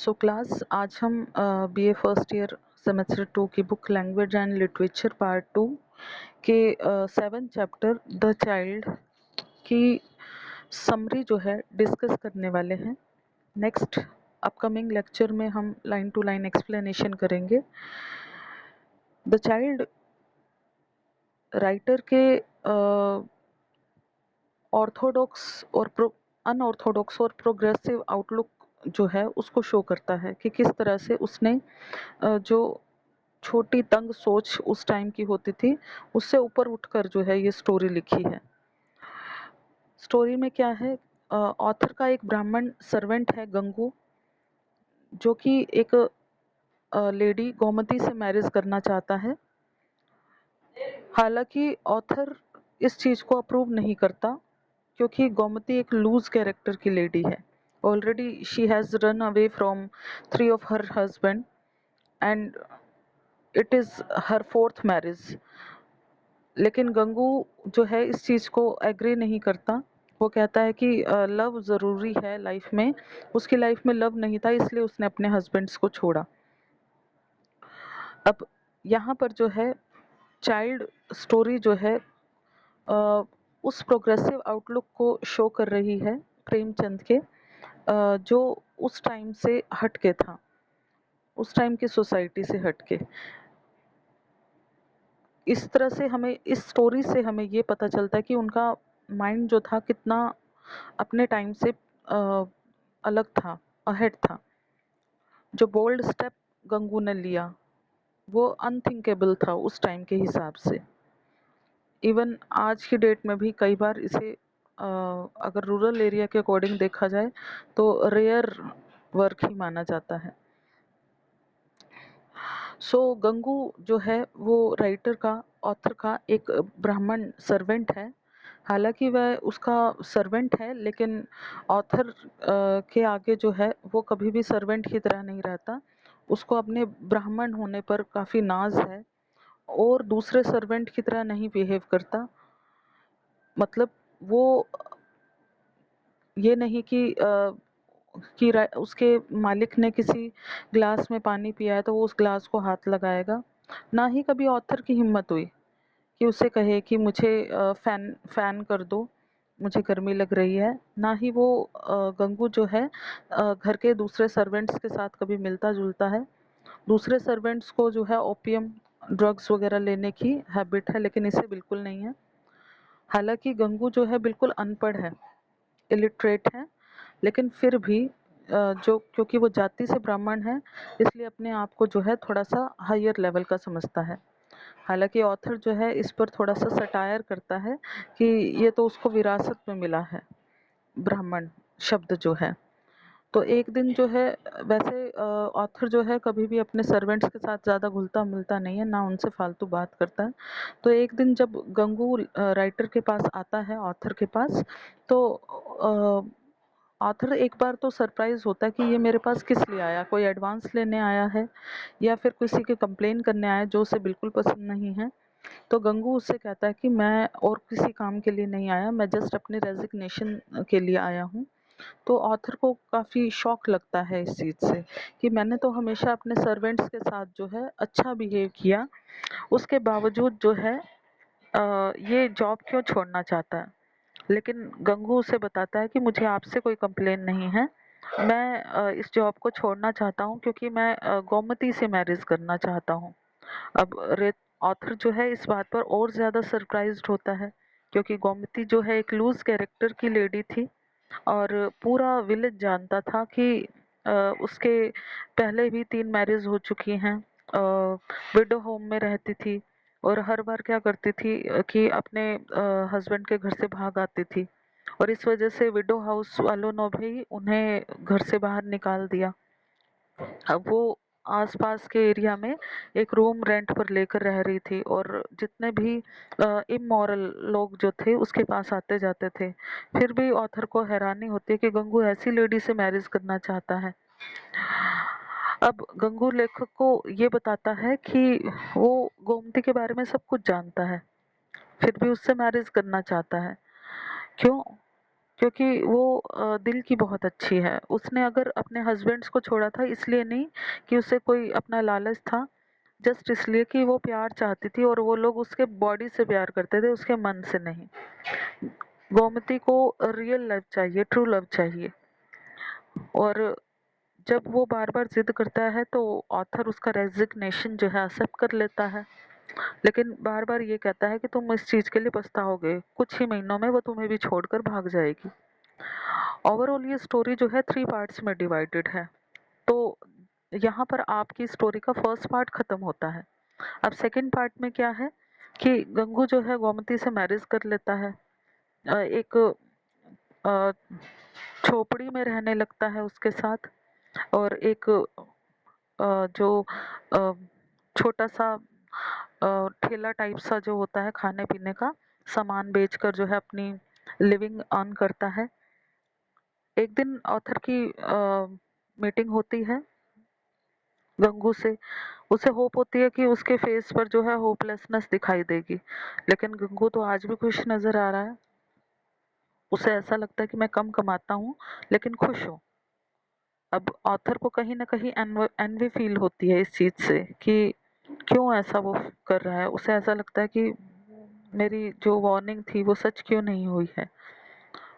So class आज हम BA first year semester 2 की book language and literature part 2 के 7 चैप्टर द चाइल्ड की समरी जो है डिस्कस करने वाले हैं। नेक्स्ट अपकमिंग लेक्चर में हम लाइन टू लाइन एक्सप्लेनेशन करेंगे। द चाइल्ड राइटर के ऑर्थोडॉक्स और अनऑर्थोडॉक्स और प्रोग्रेसिव आउटलुक जो है उसको शो करता है कि किस तरह से उसने जो छोटी तंग सोच उस टाइम की होती थी उससे ऊपर उठकर जो है ये स्टोरी लिखी है। स्टोरी में क्या है, ऑथर का एक ब्राह्मण सर्वेंट है गंगू, जो कि एक लेडी गोमती से मैरिज करना चाहता है। हालांकि ऑथर इस चीज को अप्रूव नहीं करता क्योंकि गोमती एक लूज कैरेक्टर की लेडी है। Already she has run away from 3 of her husband and it is her 4th marriage. लेकिन गंगू जो है इस चीज को एग्री नहीं करता। वो कहता है कि लव जरूरी है लाइफ में। उसकी लाइफ में लव नहीं था, इसलिए उसने अपने हस्बैंड्स को छोड़ा। अब यहाँ पर जो है चाइल्ड स्टोरी जो है उस प्रोग्रेसिव आउटलुक को शो कर रही है प्रेमचंद के, जो उस टाइम से हटके था, उस टाइम की सोसाइटी से हटके। इस तरह से हमें इस स्टोरी से हमें ये पता चलता है कि उनका माइंड जो था कितना अपने टाइम से अलग था, अहेड था। जो बोल्ड स्टेप गंगू ने लिया वो अनथिंकेबल था उस टाइम के हिसाब से। इवन आज की डेट में भी कई बार इसे अगर रूरल एरिया के अकॉर्डिंग देखा जाए तो रेयर वर्क ही माना जाता है। सो गंगू जो है वो राइटर का, ऑथर का एक ब्राह्मण सर्वेंट है। हालांकि वह उसका सर्वेंट है, लेकिन ऑथर के आगे जो है वो कभी भी सर्वेंट की तरह नहीं रहता। उसको अपने ब्राह्मण होने पर काफ़ी नाज है और दूसरे सर्वेंट की तरह नहीं बिहेव करता। मतलब वो ये नहीं कि उसके मालिक ने किसी ग्लास में पानी पिया है तो वो उस ग्लास को हाथ लगाएगा। ना ही कभी ऑथर की हिम्मत हुई कि उसे कहे कि मुझे फैन फैन कर दो, मुझे गर्मी लग रही है। ना ही वो गंगू जो है घर के दूसरे सर्वेंट्स के साथ कभी मिलता जुलता है। दूसरे सर्वेंट्स को जो है ओपियम ड्रग्स वगैरह लेने की हैबिट है, लेकिन इसे बिल्कुल नहीं है। हालांकि गंगू जो है बिल्कुल अनपढ़ है, इलिटरेट है, लेकिन फिर भी जो क्योंकि वो जाति से ब्राह्मण है इसलिए अपने आप को जो है थोड़ा सा हायर लेवल का समझता है। हालांकि ऑथर जो है इस पर थोड़ा सा सटायर करता है कि ये तो उसको विरासत में मिला है, ब्राह्मण शब्द जो है। तो एक दिन जो है, वैसे ऑथर जो है कभी भी अपने सर्वेंट्स के साथ ज़्यादा घुलता मिलता नहीं है, ना उनसे फालतू बात करता है। तो एक दिन जब गंगू राइटर के पास आता है, ऑथर के पास, तो ऑथर एक बार तो सरप्राइज होता है कि ये मेरे पास किस लिए आया, कोई एडवांस लेने आया है या फिर किसी के कंप्लेन करने आया जो उसे बिल्कुल पसंद नहीं है। तो गंगू उससे कहता है कि मैं और किसी काम के लिए नहीं आया, मैं जस्ट अपने रेजिग्नेशन के लिए आया हूँ। तो ऑथर को काफ़ी शौक लगता है इस चीज़ से कि मैंने तो हमेशा अपने सर्वेंट्स के साथ जो है अच्छा बिहेव किया, उसके बावजूद जो है ये जॉब क्यों छोड़ना चाहता है। लेकिन गंगू उसे बताता है कि मुझे आपसे कोई कंप्लेन नहीं है, मैं इस जॉब को छोड़ना चाहता हूँ क्योंकि मैं गोमती से मैरिज करना चाहता हूँ। अब ऑथर जो है इस बात पर और ज़्यादा सरप्राइज्ड होता है क्योंकि गोमती जो है एक लूज कैरेक्टर की लेडी थी और पूरा विलेज जानता था कि उसके पहले भी 3 मैरिज हो चुकी हैं, विडो होम में रहती थी और हर बार क्या करती थी कि अपने हस्बैंड के घर से भाग आती थी और इस वजह से विडो हाउस वालों ने भी उन्हें घर से बाहर निकाल दिया। अब वो आसपास के एरिया में एक रूम रेंट पर लेकर रह रही थी और जितने भी इमोरल लोग जो थे उसके पास आते जाते थे। फिर भी ऑथर को हैरानी होती है कि गंगू ऐसी लेडी से मैरिज करना चाहता है। अब गंगू लेखक को ये बताता है कि वो गोमती के बारे में सब कुछ जानता है, फिर भी उससे मैरिज करना चाहता है। क्यों? क्योंकि वो दिल की बहुत अच्छी है। उसने अगर अपने हस्बैंड्स को छोड़ा था इसलिए नहीं कि उसे कोई अपना लालच था, जस्ट इसलिए कि वो प्यार चाहती थी और वो लोग उसके बॉडी से प्यार करते थे, उसके मन से नहीं। गोमती को रियल लव चाहिए, ट्रू लव चाहिए। और जब वो बार-बार ज़िद करता है तो ऑथर उसका रेज़िग्नेशन जो है एक्सेप्ट कर लेता है। लेकिन बार-बार ये कहता है कि तुम इस चीज़ के लिए पछताओगे, कुछ ही महीनों में वो तुम्हें भी छोड़कर भाग जाएगी। ओवरऑल ये स्टोरी जो है 3 पार्ट्स में डिवाइडेड है। तो यहाँ पर आपकी स्टोरी का फर्स्ट पार्ट खत्म होता है। अब सेकंड पार्ट में क्या है कि गंगू जो है गोमती से मैरिज कर लेता है। एक अ, झोपड़ी में रहने लगता है उसके साथ, और एक जो अ, छोटा सा ठेला टाइप सा जो होता है खाने पीने का सामान बेचकर जो है अपनी लिविंग अर्न करता है। एक दिन ऑथर की मीटिंग होती है गंगू से। उसे होप होती है कि उसके फेस पर जो है होपलेसनेस दिखाई देगी, लेकिन गंगू तो आज भी खुश नजर आ रहा है। उसे ऐसा लगता है कि मैं कम कमाता हूँ लेकिन खुश हूँ। अब ऑथर को कहीं ना कहीं एनवी फील होती है इस चीज से कि क्यों ऐसा वो कर रहा है। उसे ऐसा लगता है कि मेरी जो वार्निंग थी वो सच क्यों नहीं हुई है।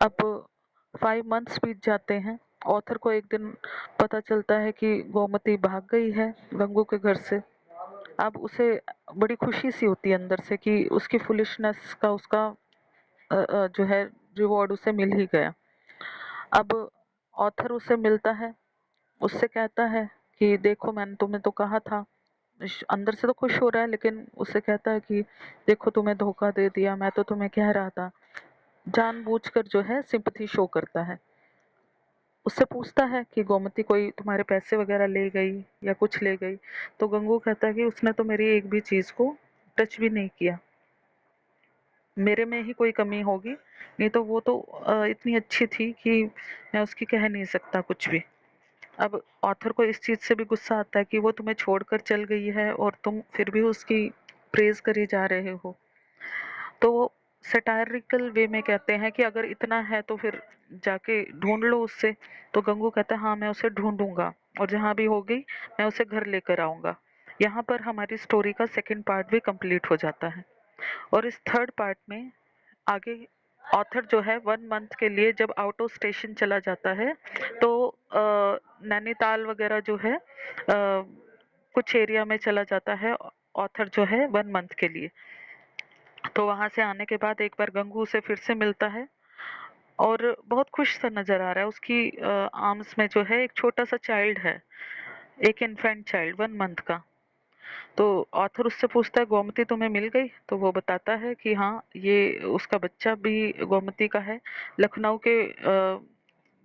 अब 5 मंथ्स बीत जाते हैं। ऑथर को एक दिन पता चलता है कि गोमती भाग गई है गंगू के घर से। अब उसे बड़ी खुशी सी होती है अंदर से कि उसकी फुलिशनेस का उसका जो है रिवॉर्ड उसे मिल ही गया। अब ऑथर उससे मिलता है, उससे कहता है कि देखो मैंने तुम्हें तो कहा था। अंदर से तो खुश हो रहा है लेकिन उससे कहता है कि देखो तुम्हें धोखा दे दिया, मैं तो तुम्हें कह रहा था। जानबूझकर जो है सिंपैथी शो करता है। उससे पूछता है कि गोमती कोई तुम्हारे पैसे वगैरह ले गई या कुछ ले गई। तो गंगू कहता है कि उसने तो मेरी एक भी चीज को टच भी नहीं किया, मेरे में ही कोई कमी होगी, नहीं तो वो तो इतनी अच्छी थी कि मैं उसकी कह नहीं सकता कुछ भी। अब ऑथर को इस चीज से भी गुस्सा आता है कि वो तुम्हें छोड़कर चल गई है और तुम फिर भी उसकी प्रेज करी जा रहे हो। तो वो सटायरिकल वे में कहते हैं कि अगर इतना है तो फिर जाके ढूंढ लो उससे। तो गंगू कहता है हाँ मैं उसे ढूंढूंगा, और जहां भी होगी मैं उसे घर लेकर आऊंगा। यहाँ पर हमारी स्टोरी का सेकंड पार्ट भी कंप्लीट हो जाता है। और इस थर्ड पार्ट में आगे ऑथर जो है 1 मंथ के लिए जब आउट ऑफ स्टेशन चला जाता है तो नैनीताल वगैरह जो है कुछ एरिया में चला जाता है ऑथर जो है 1 मंथ के लिए। तो वहां से आने के बाद एक बार गंगू से फिर से मिलता है और बहुत खुश सा नजर आ रहा है। उसकी आर्म्स में जो है एक छोटा सा चाइल्ड है, एक इन्फेंट चाइल्ड 1 मंथ का। तो ऑथर उससे पूछता है गोमती तुम्हें मिल गई? तो वो बताता है कि हाँ ये उसका बच्चा भी गोमती का है। लखनऊ के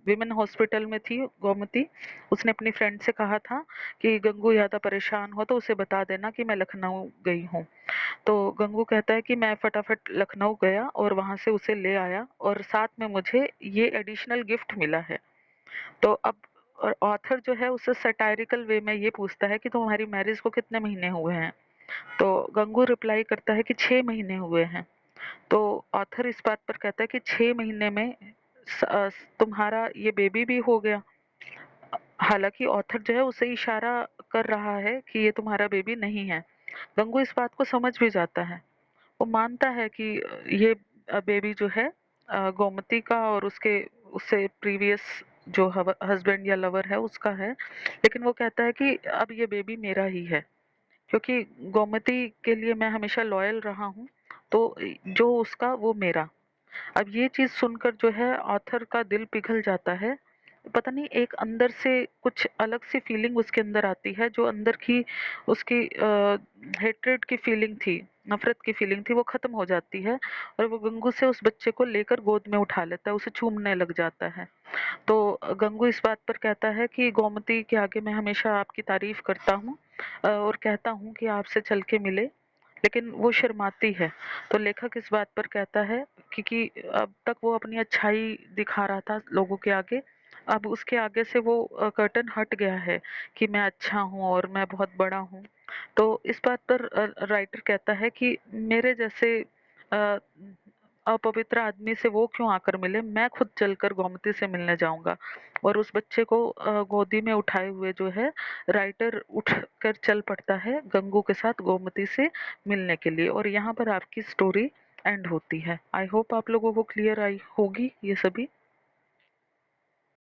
विमेन हॉस्पिटल में थी गोमती। उसने अपनी फ्रेंड से कहा था कि गंगू ज़्यादा परेशान हो तो उसे बता देना कि मैं लखनऊ गई हूँ। तो गंगू कहता है कि मैं फटाफट लखनऊ गया और वहां से उसे ले आया और साथ में मुझे ये एडिशनल गिफ्ट मिला है। तो अब ऑथर जो है उससे सटायरिकल वे में ये पूछता है कि तुम्हारी मैरिज को कितने महीने हुए हैं। तो गंगू रिप्लाई करता है कि 6 महीने हुए हैं। तो ऑथर इस बात पर कहता है कि 6 महीने में तुम्हारा ये बेबी भी हो गया। हालांकि ऑथर जो है उसे इशारा कर रहा है कि ये तुम्हारा बेबी नहीं है। गंगू इस बात को समझ भी जाता है। वो मानता है कि ये बेबी जो है गोमती का और उसके उससे प्रीवियस जो हस्बैंड या लवर है उसका है। लेकिन वो कहता है कि अब ये बेबी मेरा ही है, क्योंकि गोमती के लिए मैं हमेशा लॉयल रहा हूँ। तो जो उसका वो मेरा। अब ये चीज सुनकर जो है ऑथर का दिल पिघल जाता है। पता नहीं एक अंदर से कुछ अलग सी फीलिंग उसके अंदर आती है, जो अंदर की उसकी हेट्रेड की फीलिंग थी, नफरत की फीलिंग थी, वो खत्म हो जाती है। और वो गंगू से उस बच्चे को लेकर गोद में उठा लेता है, उसे चूमने लग जाता है। तो गंगू इस बात पर कहता है कि गोमती के आगे मैं हमेशा आपकी तारीफ करता हूँ और कहता हूँ कि आपसे चल के मिले, लेकिन वो शर्माती है। तो लेखक इस बात पर कहता है क्योंकि अब तक वो अपनी अच्छाई दिखा रहा था लोगों के आगे, अब उसके आगे से वो कर्टन हट गया है कि मैं अच्छा हूँ और मैं बहुत बड़ा हूँ। तो इस बात पर राइटर कहता है कि मेरे जैसे अपवित्र आदमी से वो क्यों आकर मिले, मैं खुद चलकर गोमती से मिलने जाऊंगा। और उस बच्चे को गोदी में उठाए हुए जो है राइटर उठ कर चल पड़ता है गंगू के साथ गोमती से मिलने के लिए, और यहाँ पर आपकी स्टोरी एंड होती है। आई होप आप लोगों को क्लियर आई होगी ये सभी।